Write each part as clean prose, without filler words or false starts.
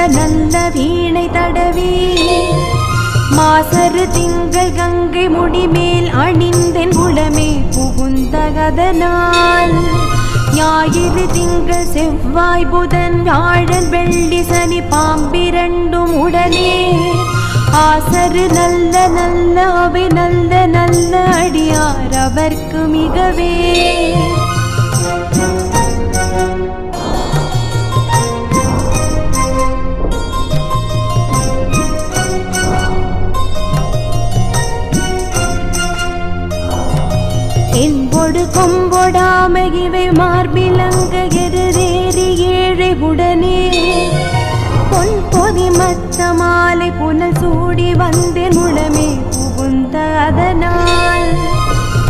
நல்ல வீணை தடவி மாசரு திங்கள் கங்கை முடிமேல் அணிந்தென் உளமே புகுந்தகதனால் ஞாயிறு திங்கள் செவ்வாய் புதன் வியாழன் வெள்ளி சனி பாம்பிரண்டும் உடனே ஆசரு நல்ல நல்ல அவை நல்ல நல்ல அடியார் அவர்க்கு மிகவே என்பொடு கொம்பொடாம இவை மார்பிலங்க எதிரேறி ஏழை உடனே பொன் பொதி மத்த மாலை புனல் சூடி வந்தேன் உளமே புகுந்த அதனால்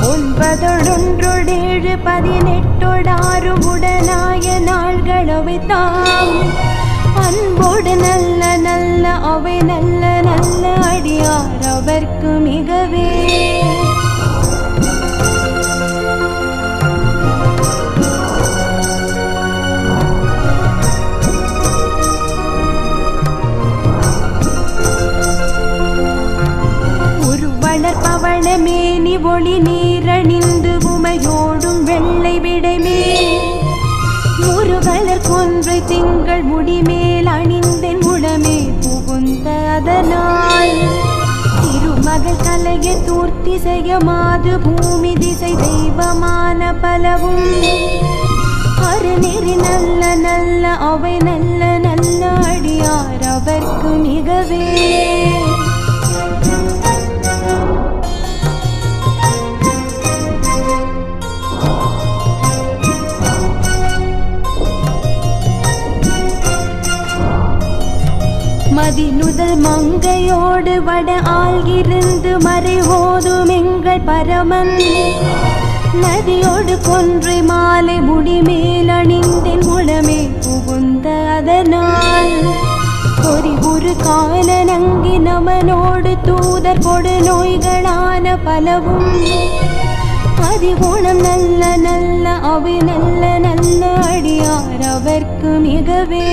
9 18 உடனாய நாள்களவை தாம் அன்போடு நல்ல நல்ல அவை நல்ல நல்ல அடியார் அவர்க்கு மிகவே மேனி ஒளி நீரணிந்து உமையோடும் வெள்ளை விடைமே முருகலர் கொன்றை திங்கள் முடிமேல் அணிந்தென் உளமே புகுந்த அதனால் திருமகள் கலைய தூர்த்தி செய்ய மாது பூமி திசை தெய்வமான பலவும் அருநெறி நல்ல நல்ல அவை நல்ல நல்ல அடியார் அவர்க்கு மிகவே மதிநுதல் மங்கையோடு வட ஆள்கிருந்து மறைவோதும் எங்கள் பரமன் நதியோடு கொன்றை மாலை முடிமேல் அணிந்தென் உளமே புகுந்த அதனால் ஒரு கால நங்கி நமனோடு தூதர் கொடு நோய்களான பலவும் அதிகுணம் நல்ல நல்ல அவை நல்ல நல்ல அடியார் அவர்க்கு மிகவே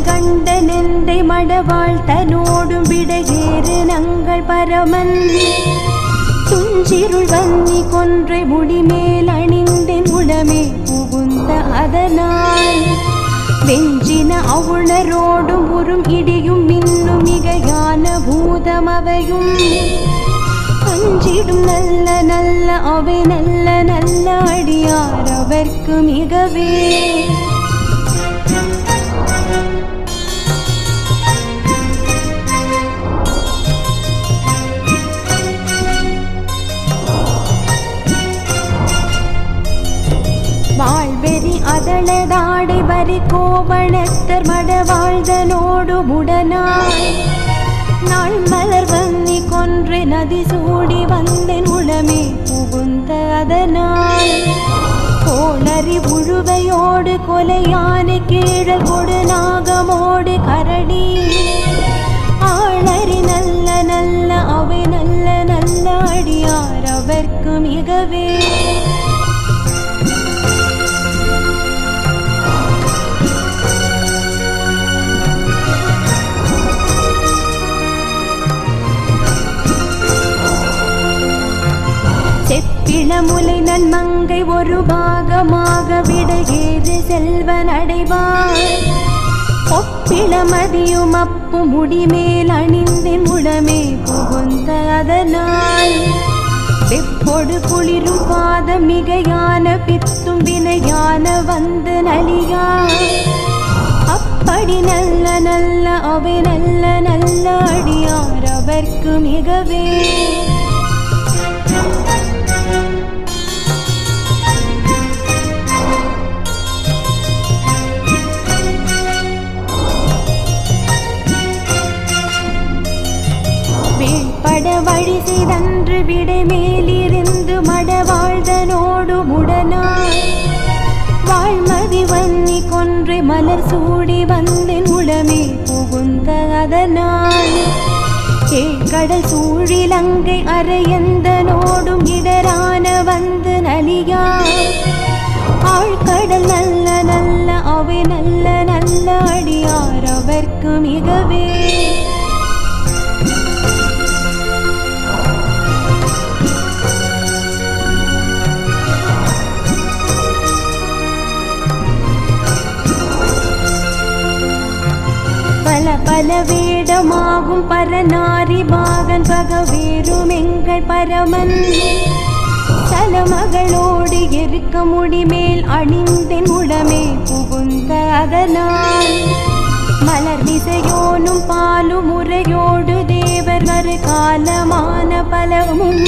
கண்ட நெந்தை மடவாள் தனோடும் விடையேறு நங்கள் பரமன் துஞ்சிருள் வன்னி கொன்றை முடிமேல் அணிந்தென் உளமே புகுந்த அதனால் வெஞ்சின அவுணரோடும் உறும் இடியும் மின்னும் மிகையான பூதமவையும் அஞ்சிடும் நல்ல நல்ல அவை நல்ல நல்ல அடியார் அவர்க்கு மிகவே வாழ்வெறி அதளதாடை வரி கோவணத்தர் மடவாழ்தனோடு உடனாய் நாள் மலர் வன்னி கொன்றை நதி சூடி வந்தென் உளமே புகுந்த அதனால் கோளறி உழுவையோடு கொலையான கீழல் கொடு நாகமோடு கரடி ஆளறி நல்ல நல்ல அவை நல்ல நல்ல அடியார் அவர்க்கு மிகவே செப்பிளமுலை நன்மங்கை ஒரு பாகமாக விடையேறு செல்வன் அடைவார் ஒப்பிளமதியும் அப்பு முடிமேல் அணிந்தென் உளமே புகுந்த அதனால் வெப்பொடு குளிரும் பாத மிகையான பித்தும் வினையான வந்து நலியா அப்படி நல்ல நல்ல அவை நல்ல நல்ல அடியார் அவர்க்கு மிகவே வழி செய்தன்று விடை மேலிருந்து மடவாழ்தனோடு உடனாய் வாழ்மதி வன்னி கொன்றை மலர் சூடி வந்தென் உளமே புகுந்த அதனால் கடல் சூழிலங்கை அரையந்தனோடும் இடரான வந்து நலியா ஆழ்கடல் நல்ல நல்ல அவை நல்ல நல்ல அடியார் அவர்க்கு மிகவே பல பல வேடமாகும் பரநாரி பாகன் பகவேறும் எங்கள் பரமன் சலமகளோடு இருக்க முடிமேல் அணிந்தென் உடமே புகுந்த அதனால் மலர் விசையோனும் பாலும் முறையோடு தேவர் வரு காலமான பலமும்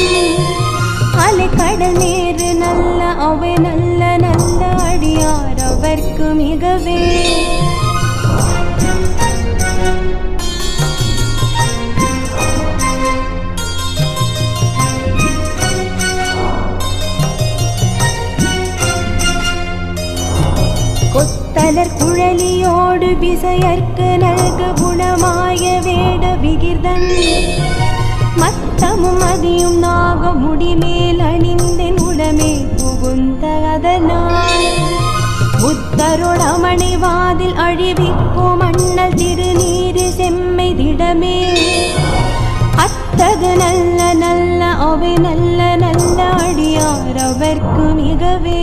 அலை கடல் நேரு நல்ல அவை நல்ல நல்ல அடியார் அவர்க்கு மிகவே கொத்தலர் குழலியோடு விசையர்க்கு நல்கு குணமாய வேட விகிர்தன் மத்தமும் மதியும் நாக முடிமேல் அணிந்தென் உடமே புகுந்த அதனால் புத்தருளமணி வாதில் அழிவிக்கும் அண்ணல் திருநீரு செம்மை திடமே அத்தகு நல்ல நல்ல அவை நல்ல நல்ல அடியார் அவர்க்கு மிகவே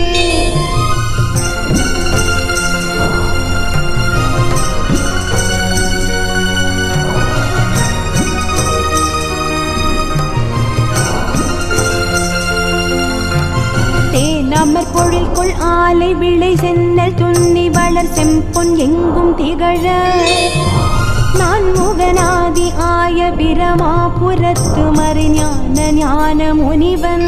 அமர் பொழில்குள் ஆலை விளை சென்னல் துண்ணி வளர் செம்பொன் எங்கும் திகழ நான் முகநாதி ஆய பிரமாபுரத்து மறிஞான ஞான முனிவன்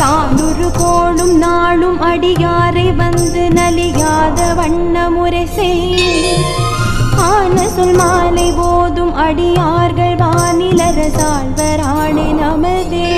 தானுரு கோளும் நாளும் அடியாரை வந்து நலியாத வண்ண முறை செய் ஆன சொல் மாலை போதும் அடியார்கள் வானிலர சாழ்வராணி நமதே